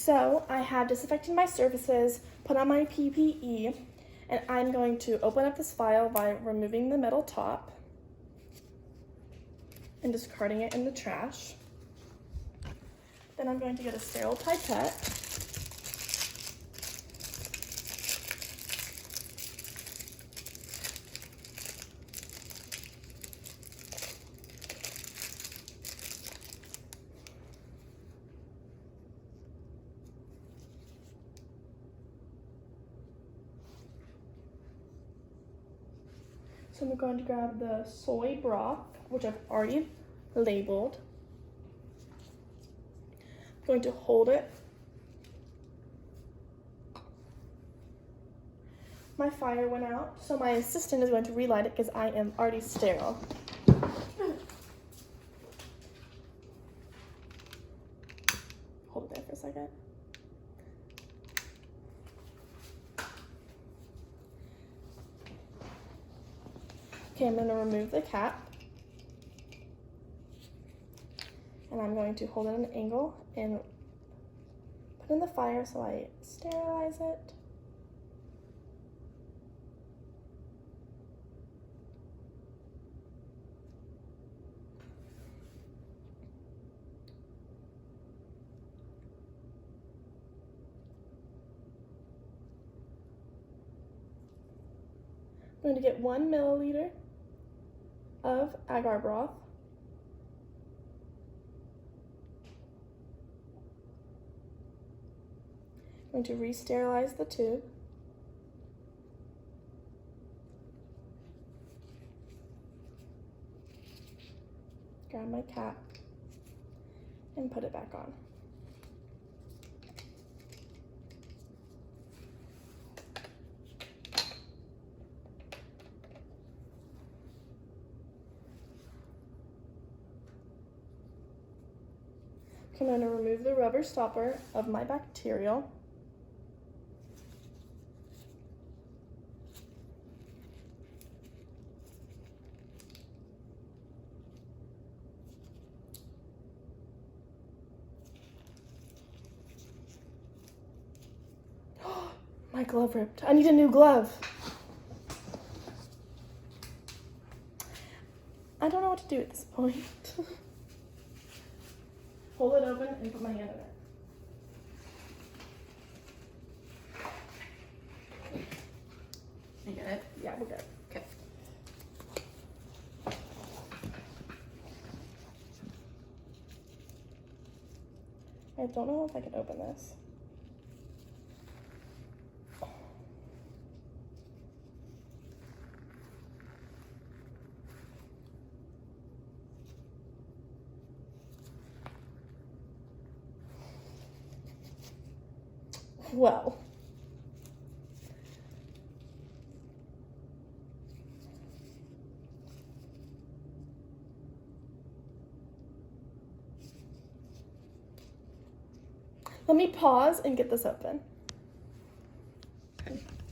So I have disinfected my surfaces, put on my PPE, and I'm going to open up this vial by removing the metal top and discarding it in the trash. Then I'm going to get a sterile pipette. So I'm going to grab the soy broth, which I've already labeled. I'm going to hold it. My fire went out, so my assistant is going to relight it because I am already sterile. Hold it there for a second. Okay, I'm going to remove the cap. And I'm going to hold it at an angle and put it in the fire so I sterilize it. I'm going to get 1 milliliter of agar broth. I'm going to re-sterilize the tube. Grab my cap and put it back on. I'm going to remove the rubber stopper of my bacterial. My glove ripped. I need a new glove. I don't know what to do at this point. Pull it open and put my hand in it. You get it? Yeah, we're good. Okay. I don't know if I can open this. Well, let me pause and get this open.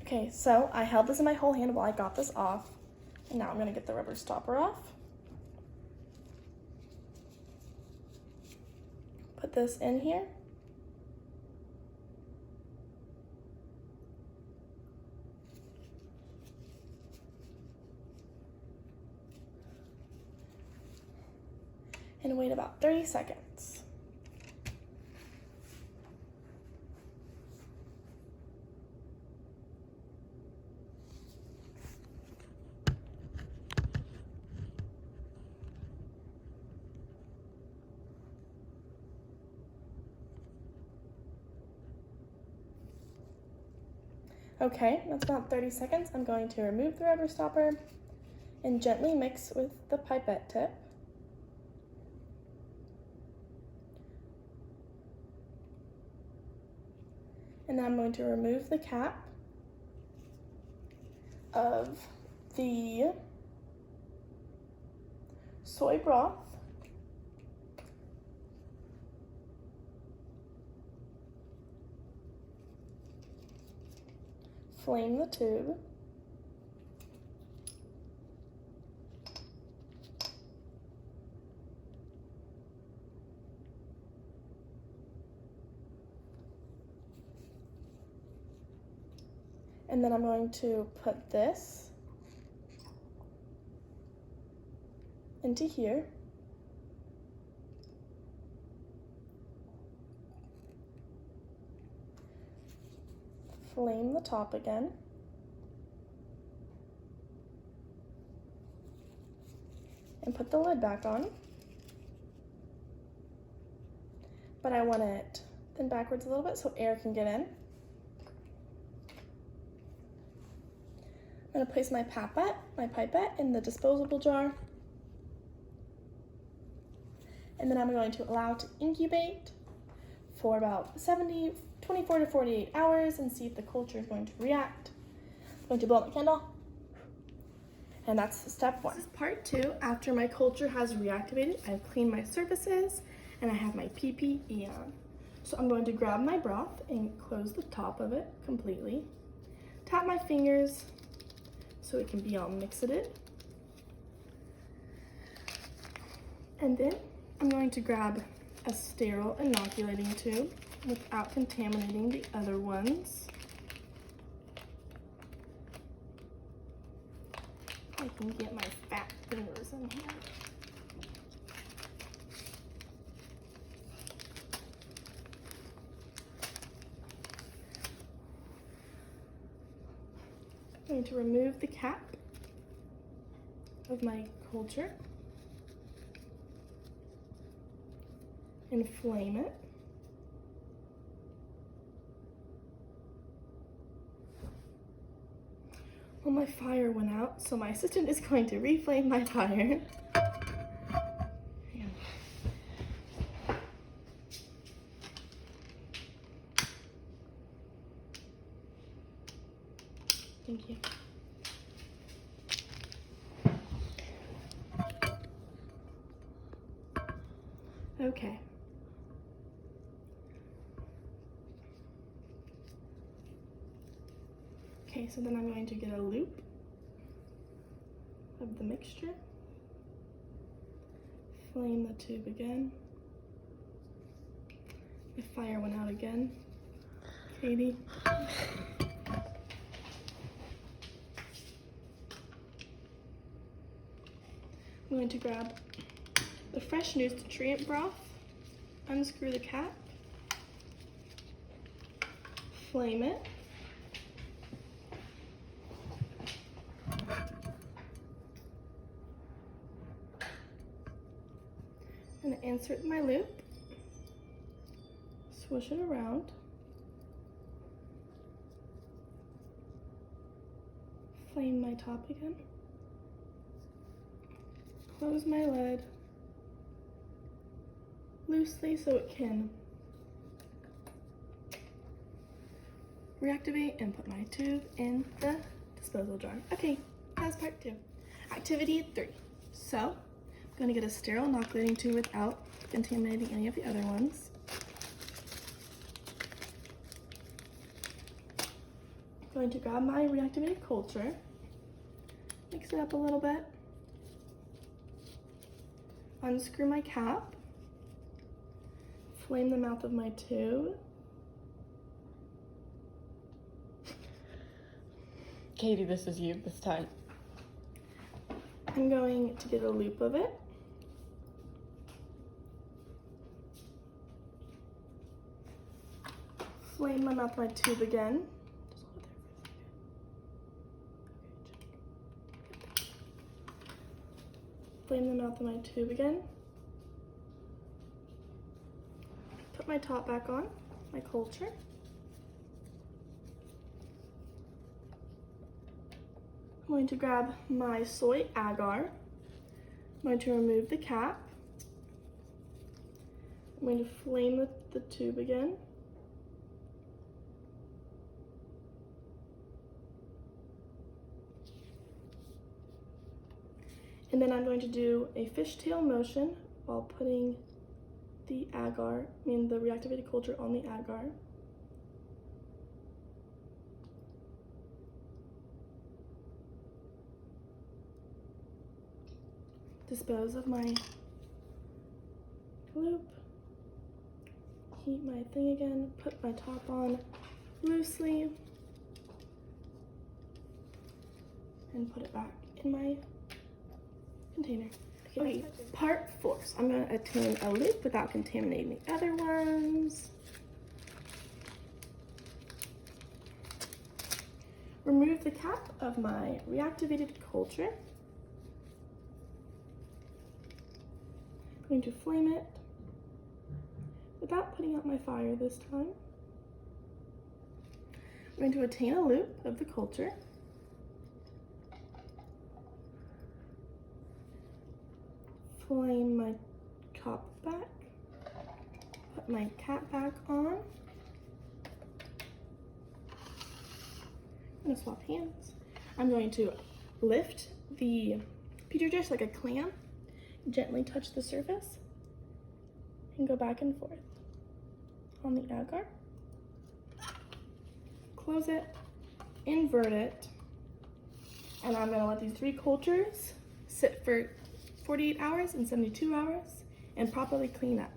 Okay, so I held this in my whole hand while I got this off, and now I'm gonna get the rubber stopper off. Put this in here. And wait about 30 seconds. Okay, that's about 30 seconds. I'm going to remove the rubber stopper and gently mix with the pipette tip. And then I'm going to remove the cap of the soy broth. Flame the tube. And then I'm going to put this into here. Flame the top again. And put the lid back on. But I want it then backwards a little bit so air can get in. I'm going to place my pipette in the disposable jar. And then I'm going to allow it to incubate for about 24 to 48 hours and see if the culture is going to react. I'm going to blow out my candle. And that's step 1. This is part 2. After my culture has reactivated, I've cleaned my surfaces and I have my PPE on. So I'm going to grab my broth and close the top of it completely. Tap my fingers so it can be all mixed. And then I'm going to grab a sterile inoculating tube without contaminating the other ones. I can get my fat fingers in here. I'm going to remove the cap of my culture and flame it. Well, my fire went out, so my assistant is going to reflame my fire. Thank you. Okay. Okay, so then I'm going to get a loop of the mixture. Flame the tube again. The fire went out again. Katie. I'm going to grab the fresh nutrient broth, unscrew the cap, flame it, and insert my loop, swish it around, flame my top again, close my lid loosely so it can reactivate, and put my tube in the disposal jar. Okay, that's part 2. Activity 3. So, I'm going to get a sterile inoculating tube without contaminating any of the other ones. I'm going to grab my reactivated culture, mix it up a little bit, unscrew my cap, flame the mouth of my tube. Katie, this is you this time. I'm going to get a loop of it. Flame my mouth of my tube again. Flame the mouth of my tube again. Put my top back on, my culture. I'm going to grab my soy agar. I'm going to remove the cap. I'm going to flame the tube again. And then I'm going to do a fishtail motion while putting the the reactivated culture on the agar. Dispose of my loop. Heat my thing again, put my top on loosely. and put it back in my container. Okay, part 4. So I'm going to attain a loop without contaminating the other ones. Remove the cap of my reactivated culture. I'm going to flame it without putting out my fire this time. I'm going to attain a loop of the culture. Flame my top back. Put my cap back on. I'm going to swap hands. I'm going to lift the petri dish like a clam, gently touch the surface, and go back and forth on the agar. Close it, invert it, and I'm going to let these 3 cultures sit for 48 hours and 72 hours and properly clean up.